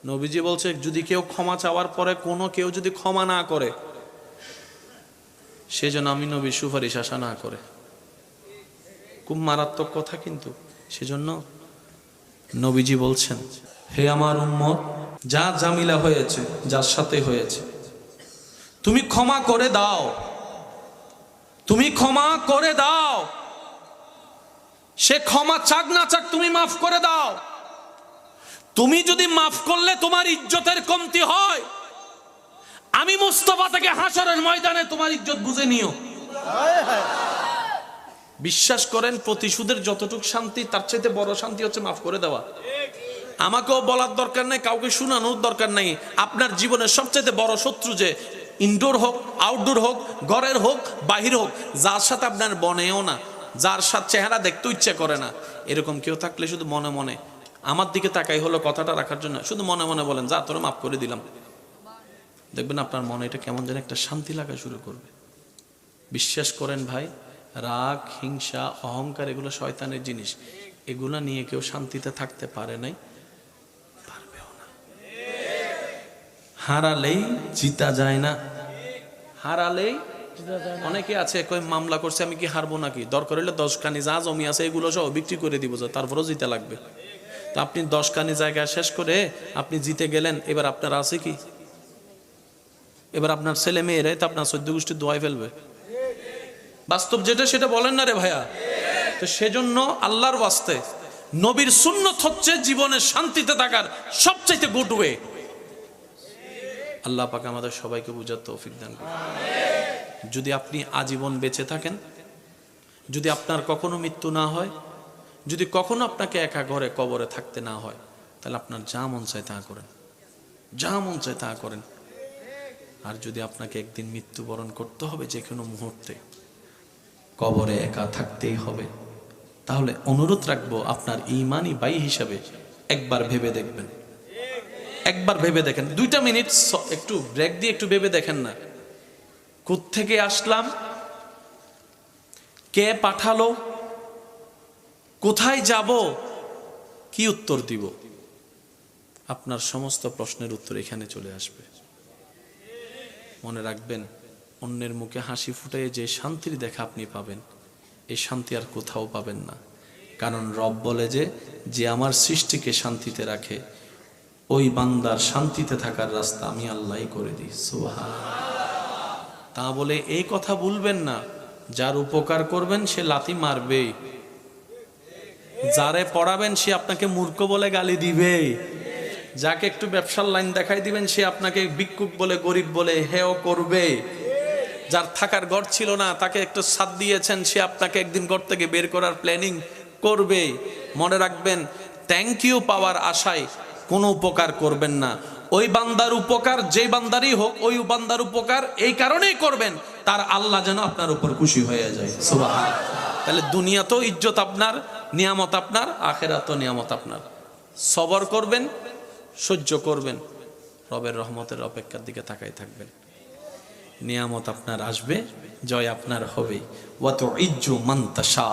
নবীজি বলছে যদি কেউ ক্ষমা চাওয়ার পরে কোনো কেউ যদি ক্ষমা না করে, সেজন্য আমি নবীর সুপারিশ আশা না করে। খুব মারাত্মক কথা কিন্তু। সেজন্য নবীজি বলছেন, হে আমার উম্মত, যা জামিলা হয়েছে, যার সাথে হয়েছে, তুমি ক্ষমা করে দাও, তুমি ক্ষমা করে দাও। সে ক্ষমা চাক না চাক তুমি মাফ করে দাও। তুমি যদি মাফ করলে তোমার ইজ্জতের কমতি হয়, আমি মুস্তাফা থেকে হাসরের ময়দানে তোমার ইজ্জত বুঝে নিও। বিশ্বাস করেন, প্রতিশোধের যতটুকু শান্তি, তার চাইতে বড় শান্তি হচ্ছে মাফ করে দেওয়া। আমাকেও বলার দরকার নাই, কাউকে শোনানোর দরকার নাই। আপনার জীবনের সবচেয়ে বড় শত্রু, যে ইনডোর হোক, আউটডোর হোক, ঘরের হোক, বাহির হোক, যার সাথে আপনার বনেও না, যার সাথে চেহারা দেখতে ইচ্ছে করে না, এরকম কেউ থাকলে শুধু মনে মনে আমার দিকে তাকাই হলো কথাটা রাখার জন্য, শুধু মনে মনে বলেন, যা তোরে মাফ করে দিলাম। দেখবেন আপনার মনে এটা কেমন যেন একটা শান্তি লাগা শুরু করবে। বিশ্বাস করেন ভাই, রাগ, হিংসা, অহংকার এগুলো শয়তানের জিনিস। এগুলো নিয়ে কেউ শান্তিতে থাকতে পারে নাই, পারবেও না। হারালেই জিতা যায় না, হারালেই অনেকে আছে কই মামলা করছে, আমি কি হারবো নাকি? দরকার হলে 10 খানি যা জমি আছে এগুলো সব বিক্রি করে দিব, তারপরও জিতে লাগবে। তো আপনি 10 খানি জায়গা শেষ করে আপনি জিতে গেলেন, এবার আপনার আছে কি? এবার আপনার ছেলে মেয়েরাই তো আপনার 14 গোষ্ঠী দোয়াই ফেলবে। বাস্তব যেটা সেটা বলেন না রে ভাইয়া? তো সেজন্য আল্লাহর ওয়াস্তে নবীর সুন্নত হচ্ছে জীবনে শান্তিতে থাকার সবচাইতে গুড ওয়ে। আল্লাহ পাক আমাদের সবাইকে বুঝার তৌফিক দান করুন। যদি আপনি আজীবন বেঁচে থাকেন, যদি আপনার কখনো মৃত্যু না হয়, যদি কখনো আপনাকে একা ঘরে কবরে থাকতে না হয়, তাহলে আপনার যা মন চায় তা করেন, যা মন চায় তা করেন। আর যদি আপনাকে একদিন মৃত্যুবরণ করতে হবে, যে কোনো মুহূর্তে কবরে একা থাকতেই হবে, তাহলে অনুরোধ রাখবো আপনার ঈমানি ভাই হিসাবে একবার ভেবে দেখবেন, একবার ভেবে দেখেন। 2টা মিনিট একটু ব্রেক দিয়ে একটু ভেবে দেখেন না, কোত্থেকে আসলাম, কে পাঠালো, কোথায় যাব, কি উত্তর দিব? আপনার সমস্ত প্রশ্নের উত্তর এখানে চলে আসবে। মনে রাখবেন, অন্যের মুখে হাসি ফুটাইয়ে যে শান্তির দেখা আপনি পাবেন, এই শান্তি আর কোথাও পাবেন না। কারণ রব বলে যে আমার সৃষ্টিকে শান্তিতে রাখে, ওই বান্দার শান্তিতে থাকার রাস্তা আমি আল্লাহই করে দিই। সুবহানাল্লাহ। তা বলে এই কথা ভুলবেন না, যার উপকার করবেন সে লাথি মারবেই, যারে পড়াবেন সে আপনাকে মূর্খ বলে গালি দিবে, যাকে একটু ব্যবসার লাইন দেখাই দিবেন সে আপনাকে ভিক্ষুক বলে, গরিব বলে হেয় করবে। যার থাকার ঘর ছিল না, তাকে একটু ছাদ দিয়েছেন, সে আপনাকে একদিন ঘর থেকে বের করার প্ল্যানিং করবে। মনে রাখবেন, থ্যাংক ইউ পাওয়ার আশায় কোনো উপকার করবেন না। ওই বান্দার উপকার যেই বান্দারই হোক, ওই বান্দার উপকার এই কারণেই করবেন, তার আল্লাহ যেন আপনার উপর খুশি হয়ে যায়। সুবহানাল্লাহ। তাহলে দুনিয়াতেও ইজ্জত আপনার, নিয়ামত আপনার, আখিরাতেও নিয়ামত আপনার। সবর করবেন, সহ্য করবেন, রবের রহমতের অপেক্ষার দিকে তাকাই থাকবেন। নিয়ামত আপনার আসবে, জয় আপনার হবে। ওয়াতু ইজ্জু মান তাশা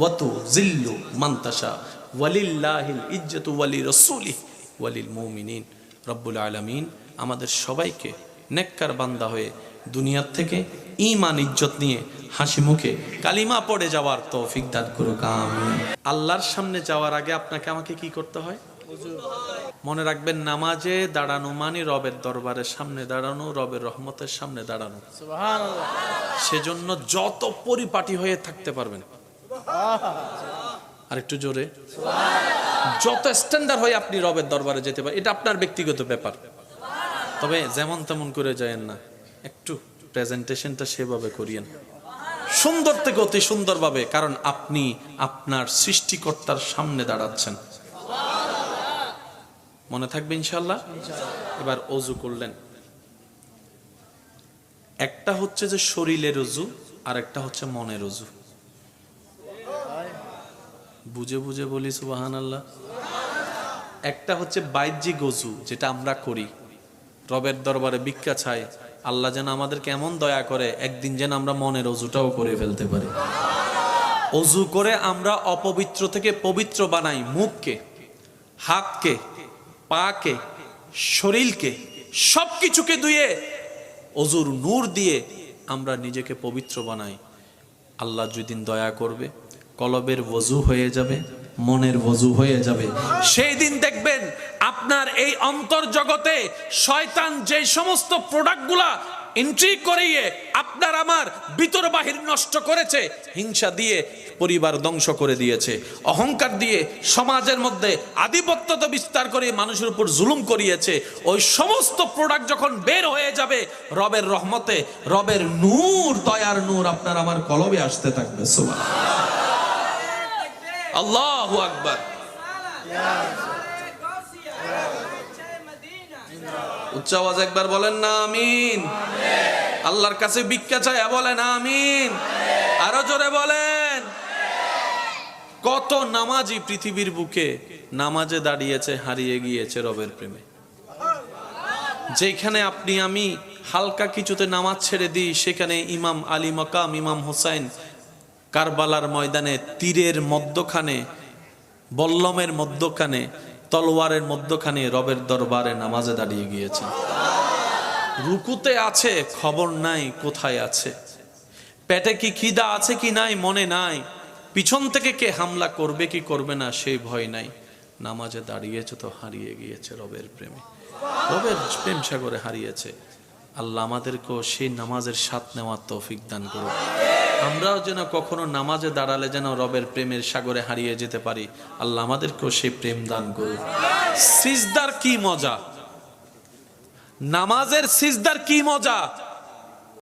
ওয়াতু জিল্লু মান তাশা ওয়ালিল্লাহিল ইজ্জতু ওয়ালি রাসূলিহি ওয়ালিল মুমিনিন। রব্বুল আলামিন আমাদের সবাইকে নেককার বান্দা হয়ে দুনিয়ার থেকে ঈমান ইজ্জত নিয়ে হাসি মুখে কালিমা পড়ে যাওয়ার তৌফিক দান করুক, আমিন। আল্লাহর সামনে যাওয়ার আগে আপনাকে আমাকে কি করতে হয়? মনে রাখবেন, নামাজে দাঁড়ানো মানে রবের দরবারের সামনে দাঁড়ানো, রবের রহমতের সামনে দাঁড়ানো। সুবহানাল্লাহ। সেজন্য যত পরিপাটি হয়ে থাকতে পারবেন, আর একটু জোরে, যত স্ট্যান্ডার্ড হয়ে আপনি রবের দরবারে যেতে পারেন, এটা আপনার ব্যক্তিগত ব্যাপার। তবে যেমন তেমন করে যায়েন না, একটু প্রেজেন্টেশনটা সেভাবে করিয়েন, সুন্দর থেকে অতি সুন্দরভাবে, কারণ আপনি আপনার সৃষ্টিকর্তার সামনে দাঁড়াচ্ছেন। মনে থাকবে ইনশাআল্লাহ। এবার অজু করলেন, একটা হচ্ছে যে শরীরের অজু, আর একটা হচ্ছে মনের অজু। বুঝে বুঝে বলি সুবহানাল্লাহ। একটা হচ্ছে বাহ্যিক অজু, যেটা আমরা করি, রবের দরবারে ভিক্ষা চাই, আল্লাহ যেন আমাদেরকে এমন দয়া করে একদিন যেন আমরা মনের অজুটাও করে ফেলতে পারি। অজু করে আমরা অপবিত্র থেকে পবিত্র বানাই মুখকে, হাতকে, পাকে, শরীরকে সবকিছুকে ধুয়ে অজুর নূর দিয়ে আমরা নিজেকে পবিত্র বানাই, আল্লাহ যেদিন দয়া করবে কলবের ওযু হয়ে যাবে, মনের ওযু হয়ে যাবে। সেই দিন দেখবেন আপনার এই অন্তর জগতে শয়তান যে সমস্ত প্রোডাক্টগুলা এন্ট্রি করিয়ে আপনার আমার ভিতর বাহির নষ্ট করেছে, হিংসা দিয়ে পরিবার ধ্বংস করে দিয়েছে, অহংকার দিয়ে সমাজের মধ্যে আধিপত্যতা বিস্তার করে মানুষের উপর জুলুম করিয়েছে, ওই সমস্ত প্রোডাক্ট যখন বের হয়ে যাবে রবের রহমতে, রবের নূর, দয়ার নূর আপনার আমার কলবে আসতে থাকবে। সুবহানাল্লাহ, আল্লাহু আকবার। উচ্চ আওয়াজ একবার বলেন না আমিন। আল্লাহর কাছে ভিক্ষা চায় বলেন আমিন। আরো জোরে বলেন। কত নামাজি পৃথিবীর বুকে নামাজে দাঁড়িয়েছে, হারিয়ে গিয়েছে রবের প্রেমে। যেখানে আপনি আমি হালকা কিছুতে নামাজ ছেড়ে দিই, সেখানে ইমাম আলী মাকাম, ইমাম হোসাইন কারবালার ময়দানে তীরের মধ্যখানে, বল্লমের মধ্যখানে, তলোয়ারের মধ্যখানে রবের দরবারে নামাজে দাঁড়িয়ে গিয়েছে। রুকুতে আছে, খবর নাই কোথায় আছে, পেটে কি খিদা আছে কি নাই মনে নাই, পিছন থেকে কে হামলা করবে কি করবে না সেই ভয় নাই, নামাজে দাঁড়িয়েছে তো হারিয়ে গিয়েছে রবের প্রেমে, রবের প্রেম সাগরে হারিয়েছে। আল্লাহ আমাদেরকেও সেই নামাজের স্বাদ নেওয়ার তৌফিক দান করুন। আমরাও যেন কখনো নামাজে দাঁড়ালে যেন রবের প্রেমের সাগরে হারিয়ে যেতে পারি। আল্লাহ আমাদেরকেও সেই প্রেম দান করুন। সিজদার কি মজা, নামাজের সিজদার কি মজা।